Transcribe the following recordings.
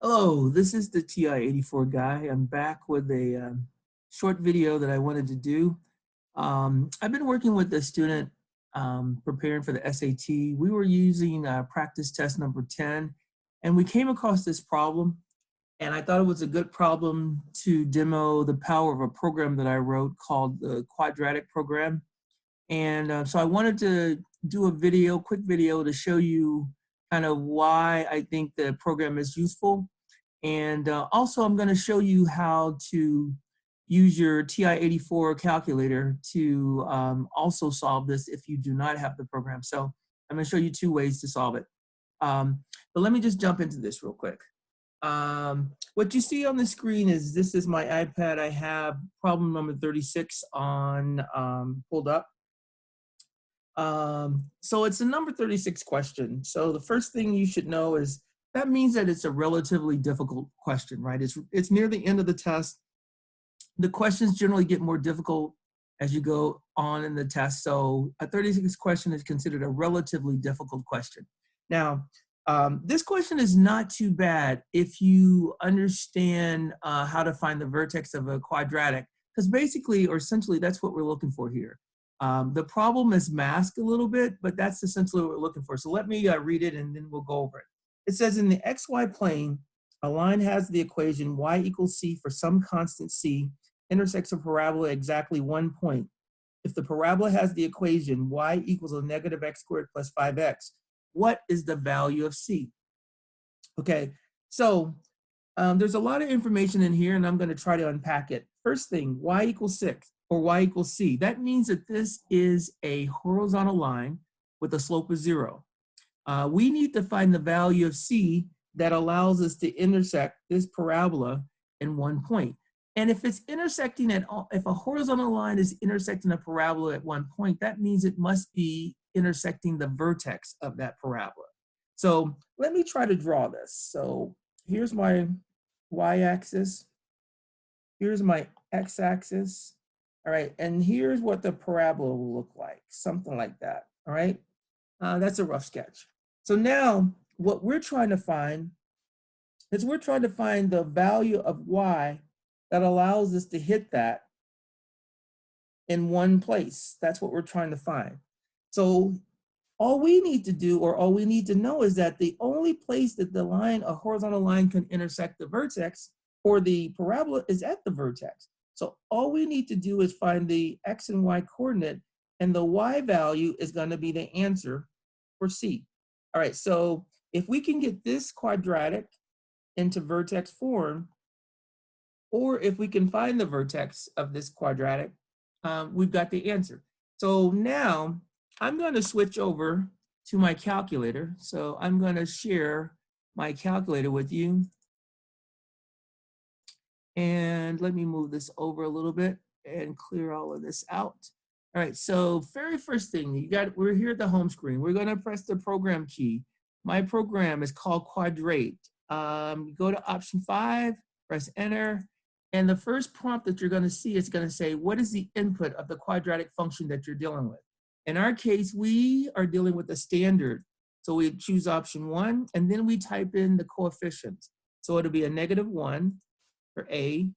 Hello, this is the TI-84 guy. I'm back with a short video that I wanted to do. I've been working with a student preparing for the SAT. We were using practice test number 10, and we came across this problem, and I thought it was a good problem to demo the power of a program that I wrote called the Quadratic Program. And so I wanted to do a video, quick video to show you kind of why I think the program is useful. And also I'm going to show you how to use your TI-84 calculator to also solve this if you do not have the program. So I'm going to show you two ways to solve it. But let me just jump into this real quick. What you see on the screen is this is my iPad. I have problem number 36 on pulled up. So it's a number 36 question. So the first thing you should know is that means that it's a relatively difficult question, right? It's near the end of the test. The questions generally get more difficult as you go on in the test. So a 36 question is considered a relatively difficult question. Now, this question is not too bad if you understand how to find the vertex of a quadratic, because basically or essentially that's what we're looking for here. The problem is masked a little bit, but that's essentially what we're looking for. So let me read it and then we'll go over it. It says in the XY plane, a line has the equation y equals c for some constant c, intersects a parabola at exactly 1 point. If the parabola has the equation y equals a negative x squared plus 5x, what is the value of c? Okay, so there's a lot of information in here and I'm going to try to unpack it. First thing, y equals 6 or y equals c. That means that this is a horizontal line with a slope of 0. We need to find the value of c that allows us to intersect this parabola in 1 point. And if it's intersecting if a horizontal line is intersecting a parabola at 1 point, that means it must be intersecting the vertex of that parabola. So let me try to draw this. So here's my y-axis. Here's my x-axis. All right, and here's what the parabola will look like, something like that. All right, that's a rough sketch. So now what we're trying to find is we're trying to find the value of y that allows us to hit that in one place. That's what we're trying to find. So all we need to do, or all we need to know, is that the only place that the line, a horizontal line, can intersect the vertex or the parabola is at the vertex. So all we need to do is find the x and y coordinate, and the y value is going to be the answer for C. All right, so if we can get this quadratic into vertex form, or if we can find the vertex of this quadratic, we've got the answer. So now I'm going to switch over to my calculator. So I'm going to share my calculator with you. And let me move this over a little bit and clear all of this out. All right, so very first thing, we're here at the home screen. We're going to press the program key. My program is called Quadrate. Go to option 5, press enter. And the first prompt that you're going to see is going to say, what is the input of the quadratic function that you're dealing with? In our case, we are dealing with the standard. So we choose option 1, and then we type in the coefficients. So it'll be a -1 for A,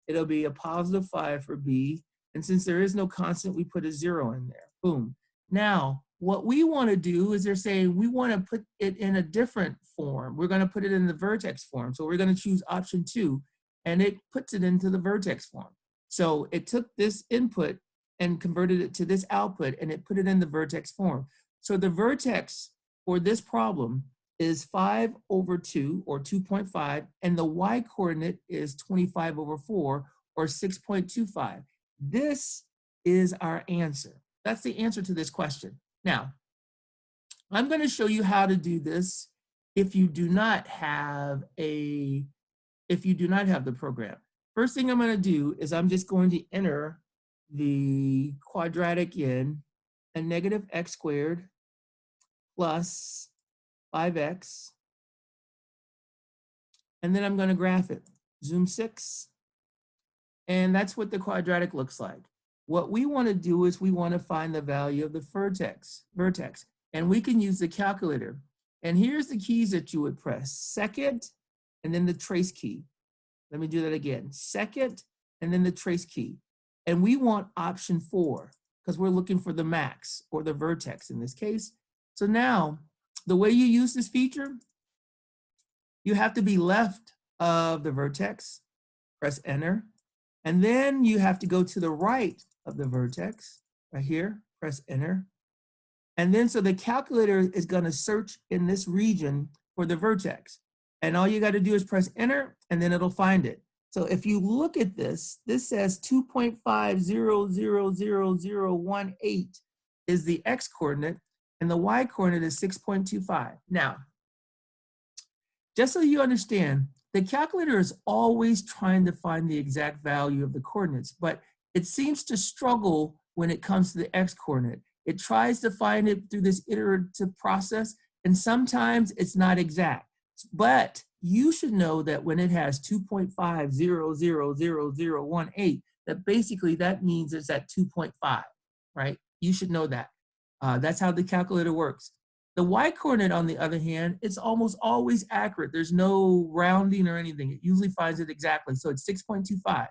it'll be a +5 for B, and since there is no constant, we put a 0 in there. Boom. Now, what we want to do is they're saying we want to put it in a different form. We're going to put it in the vertex form. So we're going to choose option 2, and it puts it into the vertex form. So it took this input and converted it to this output, and it put it in the vertex form. So the vertex for this problem is 5/2 or 2.5, and the y coordinate is 25/4 or 6.25. This is our answer. That's the answer to this question. Now, I'm going to show you how to do this if you do not have the program. First thing I'm going to do is I'm just going to enter the quadratic in a -x squared plus 5x, and then I'm going to graph it. Zoom 6, and that's what the quadratic looks like. What we want to do is we want to find the value of the vertex, and we can use the calculator. And here's the keys that you would press: second, and then the trace key. Let me do that again. Second, and then the trace key. And we want option 4 because we're looking for the max or the vertex in this case. So now, the way you use this feature, you have to be left of the vertex, press enter, and then you have to go to the right of the vertex, right here, press enter. And then so the calculator is going to search in this region for the vertex. And all you got to do is press enter, and then it'll find it. So if you look at this, this says 2.50000018 is the x coordinate, and the y coordinate is 6.25. Now, just so you understand, the calculator is always trying to find the exact value of the coordinates, but it seems to struggle when it comes to the x coordinate. It tries to find it through this iterative process, and sometimes it's not exact. But you should know that when it has 2.50000018, that basically that means it's at 2.5, right? You should know that. That's how the calculator works. The y coordinate, on the other hand, it's almost always accurate. There's no rounding or anything. It usually finds it exactly. So it's 6.25.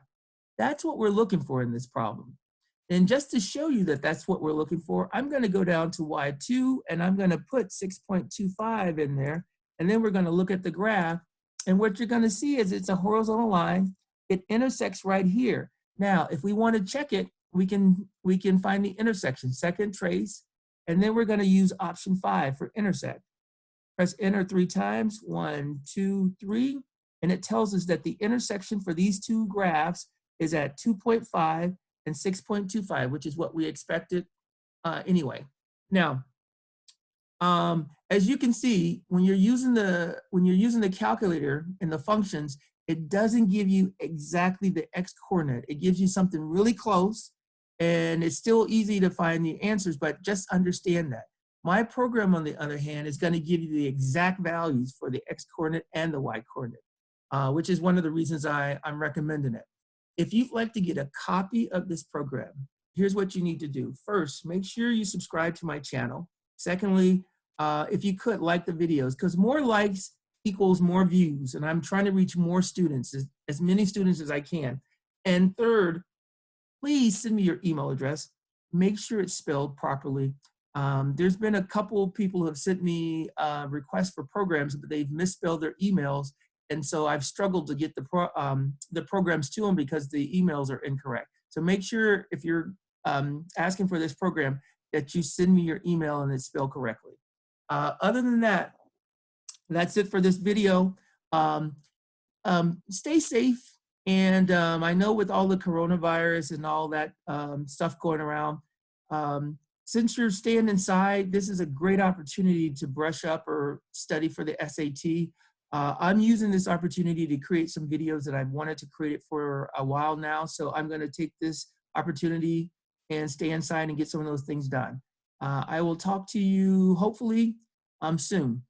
That's what we're looking for in this problem. And just to show you that that's what we're looking for, I'm going to go down to y2 and I'm going to put 6.25 in there. And then we're going to look at the graph. And what you're going to see is it's a horizontal line. It intersects right here. Now, if we want to check it, we can find the intersection, second trace, and then we're going to use option 5 for intersect. Press enter 3 times, 1, 2, 3, and it tells us that the intersection for these two graphs is at 2.5 and 6.25, which is what we expected anyway. Now, as you can see, when you're using the calculator and the functions, it doesn't give you exactly the x coordinate. It gives you something really close, and it's still easy to find the answers, but just understand that. My program, on the other hand, is going to give you the exact values for the x coordinate and the y coordinate, which is one of the reasons I'm recommending it. If you'd like to get a copy of this program, here's what you need to do. First, make sure you subscribe to my channel. Secondly, if you could, like the videos, because more likes equals more views, and I'm trying to reach more students, as many students as I can. And third, please send me your email address. Make sure it's spelled properly. There's been a couple of people who have sent me requests for programs, but they've misspelled their emails, and so I've struggled to get the programs to them because the emails are incorrect. So make sure if you're asking for this program that you send me your email and it's spelled correctly. Other than that, that's it for this video. Stay safe. And I know with all the coronavirus and all that stuff going around, since you're staying inside, this is a great opportunity to brush up or study for the SAT. I'm using this opportunity to create some videos that I've wanted to create for a while now. So I'm going to take this opportunity and stay inside and get some of those things done. I will talk to you hopefully soon.